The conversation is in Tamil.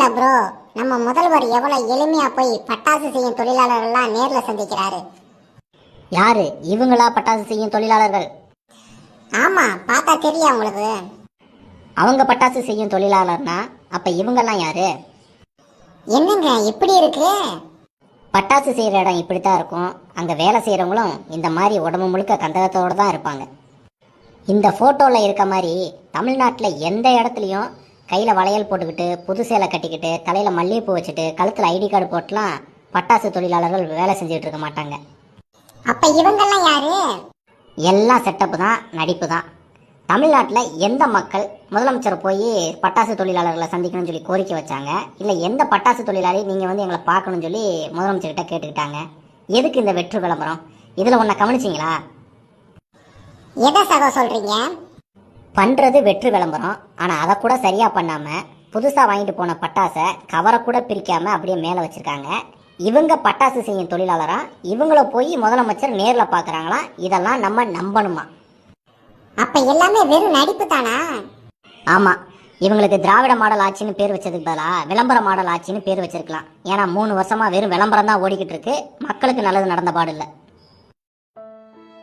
பாத்தீங்களா ப்ரோ, நம்ம முதல்வர் எவ்வளவு எளிமையா போய் பட்டாசு செய்யும் தொழிலாளர்கள்லாம் நேர்ல சந்திக்கிறாரு. யாரு இவங்களா பட்டாசு செய்யும் தொழிலாளர்கள்? ஆமா, பார்த்தா தெரியும் உங்களுக்கு. அவங்க பட்டாசு செய்யும் தொழிலாளர்னா அப்ப இவங்கெல்லாம் யாரு? என்னங்க இப்படி இருக்கு? பட்டாசு செய்யற இடம் இப்படித்தான் இருக்கும். அங்க வேலை செய்யறவங்களும் இந்த மாதிரி உடம்பு முழுக்க கந்தகத்தோட தான் இருப்பாங்க. இந்த போட்டோல இருக்க மாதிரி தமிழ்நாட்டில் எந்த இடத்துலையும் கையில வளையல் போட்டுக்கிட்டு புது சேலை கட்டிக்கிட்டு தலையில மல்லிகைப்பூ வச்சுட்டு கழுத்துல ஐடி கார்டு போட்டுலாம் பட்டாசு தொழிலாளர்கள் வேலை செஞ்சுட்டு இருக்க மாட்டாங்க. அப்ப இவங்கெல்லாம் யாரு? எல்லாம் செட்டப்பு தான், நடிப்பு தான். தமிழ்நாட்டில் எந்த மக்கள் முதலமைச்சர் போய் பட்டாசு தொழிலாளர்களை சந்திக்கணும்னு சொல்லி கோரிக்கை வச்சாங்க, இல்லை எந்த பட்டாசு தொழிலாளி நீங்கள் வந்து எங்களை பார்க்கணும்னு சொல்லி முதலமைச்சர்கிட்ட கேட்டுக்கிட்டாங்க? எதுக்கு இந்த வெற்று விளம்பரம்? இதில் ஒன்றை கவனிச்சிங்களா? எதை சகோ சொல்றீங்க? பண்ணுறது வெற்று விளம்பரம், ஆனால் அதை கூட சரியாக பண்ணாமல் புதுசாக வாங்கிட்டு போன பட்டாசை கவரை கூட பிரிக்காமல் அப்படியே மேலே வச்சுருக்காங்க. இவங்க பட்டாசு செய்யும் தொழிலாளரா? இவங்கள போய் முதலமைச்சர் நேரில் பார்க்குறாங்களா? இதெல்லாம் நம்ம நம்பணுமா? அப்ப எல்லாமே வெறும் நடிப்பு தானா? ஆமாம், இவங்களுக்கு திராவிட மாடல் ஆட்சின்னு பேர் வச்சதுக்கு பதிலாக விளம்பர மாடல் ஆட்சின்னு பேர் வச்சிருக்கலாம். ஏன்னா 3 வருஷமாக வெறும் விளம்பரம் தான் ஓடிக்கிட்டு இருக்கு. மக்களுக்கு நல்லது நடந்த பாடு இல்லை.